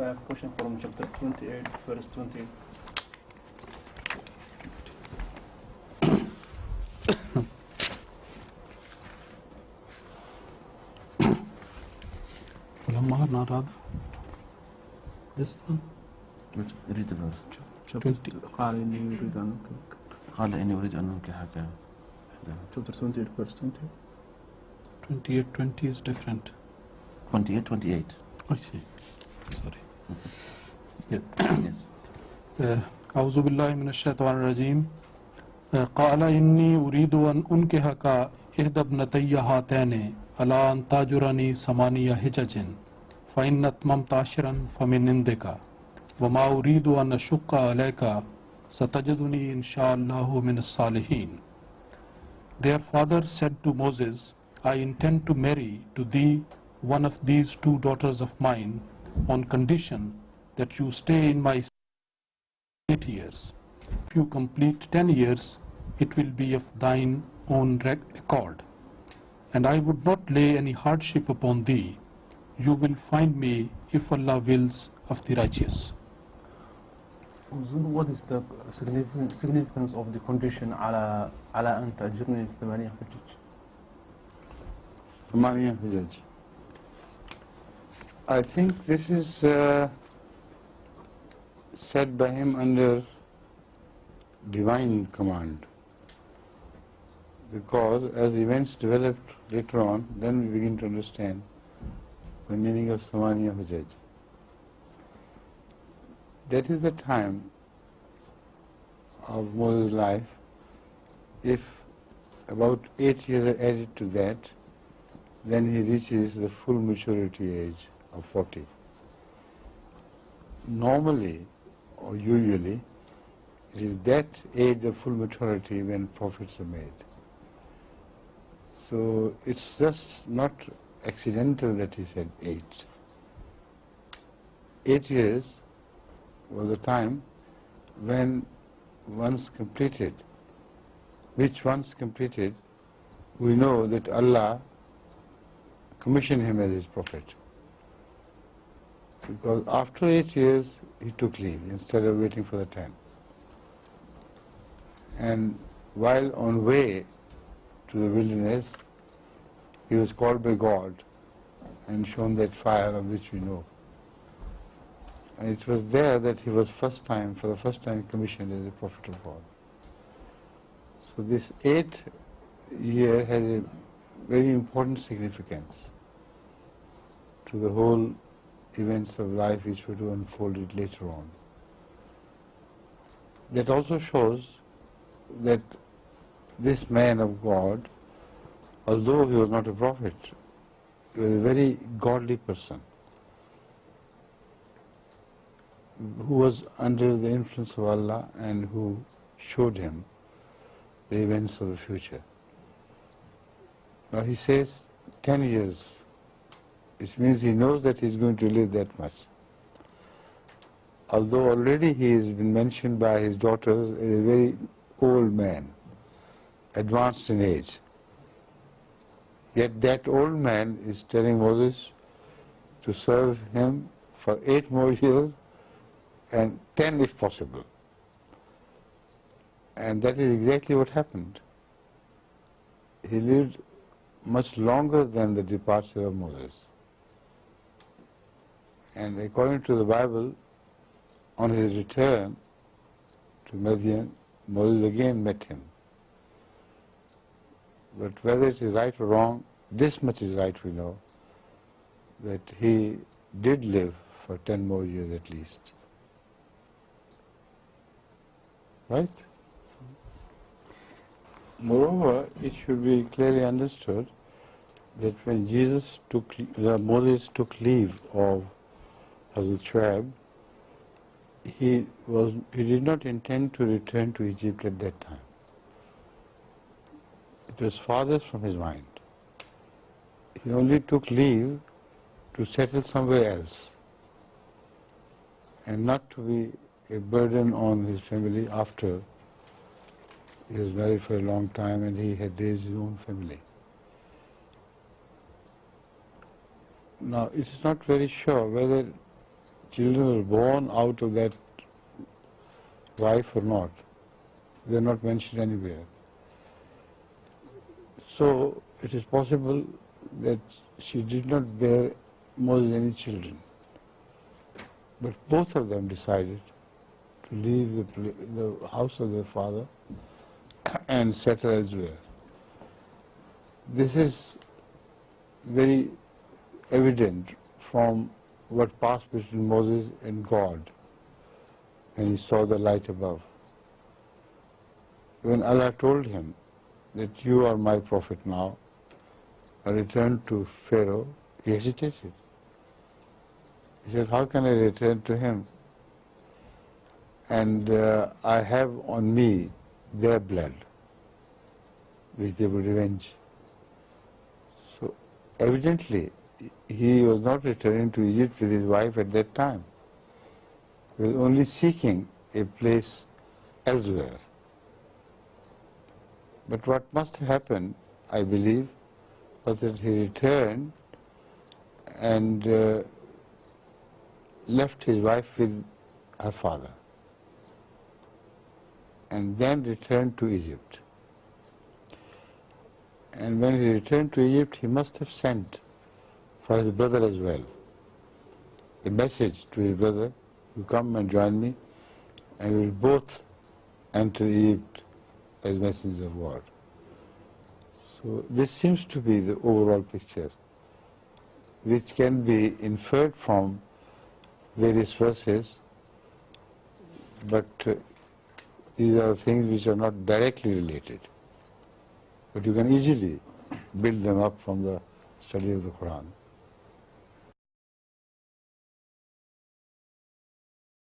I have a question from chapter 28, verse 20. This one? Read the verse. قال إني أريد أن قال إني أريد أن أنكحك. Chapter 28, verse 20. 28:20 is different. 28. I see. Sorry. Yes. أعوذ بالله من الشيطان الرجيم. قال إني أريد أن أنكحك إحدى ابنتي هاتين على أن تأجرني 8 حجج فإن أتممت 10 فمن عندك وما أريد أن أشق عليك ستجدني إن شاء الله من الصالحين. Their father said to Moses, I intend to marry to thee one of these 2 daughters of mine on condition that you stay in my 8 years. If you complete 10 years, it will be of thine own accord. And I would not lay any hardship upon thee. You will find me, if Allah wills, of the righteous. What is the significance of the condition على أن تأجرني 8 حجج? 8 حجج. I think this is said by him under divine command, because as events developed later on, then we begin to understand the meaning of 8 حجج. That is the time of Moses' life. If about 8 years are added to that, then he reaches the full maturity age of 40. Normally, or usually, it is that age of full maturity when prophets are made. So it's just not accidental that he said 8. 8 years was a time when once completed, we know that Allah commissioned him as his prophet. Because after 8 years, he took leave instead of waiting for the 10. And while on way to the wilderness, he was called by God and shown that fire of which we know. And it was there that he was for the first time commissioned as a prophet of God. So this 8th year has a very important significance to the whole events of life which were to unfold it later on. That also shows that this man of God, although he was not a prophet, he was a very godly person who was under the influence of Allah and who showed him the events of the future. Now he says 10 years, which means he knows that he is going to live that much. Although already he has been mentioned by his daughters as a very old man, advanced in age. Yet that old man is telling Moses to serve him for 8 more years and 10 if possible. And that is exactly what happened. He lived much longer than the departure of Moses. And according to the Bible, on his return to Madian, Moses again met him. But whether it is right or wrong, this much is right we know, that he did live for 10 more years at least. Right? Moreover, it should be clearly understood that when Moses took leave of Hazrat Shuaib, he did not intend to return to Egypt at that time. It was farthest from his mind. He only took leave to settle somewhere else and not to be a burden on his family after he was married for a long time and he had raised his own family. Now, it is not very sure whether children were born out of that wife or not. They are not mentioned anywhere. So it is possible that she did not bear Moses any children. But both of them decided to leave the house of their father and settle elsewhere. This is very evident from what passed between Moses and God when he saw the light above. When Allah told him that you are my prophet now, I returned to Pharaoh, he hesitated. He said, how can I return to him? And I have on me their blood, which they would revenge. So evidently, he was not returning to Egypt with his wife at that time. He was only seeking a place elsewhere. But what must have happened, I believe, was that he returned and left his wife with her father, and then returned to Egypt. And when he returned to Egypt, he must have sent for his brother as well a message to his brother, you come and join me, and we will both enter Egypt as messengers of God. So this seems to be the overall picture, which can be inferred from various verses, but these are things which are not directly related. But you can easily build them up from the study of the Quran.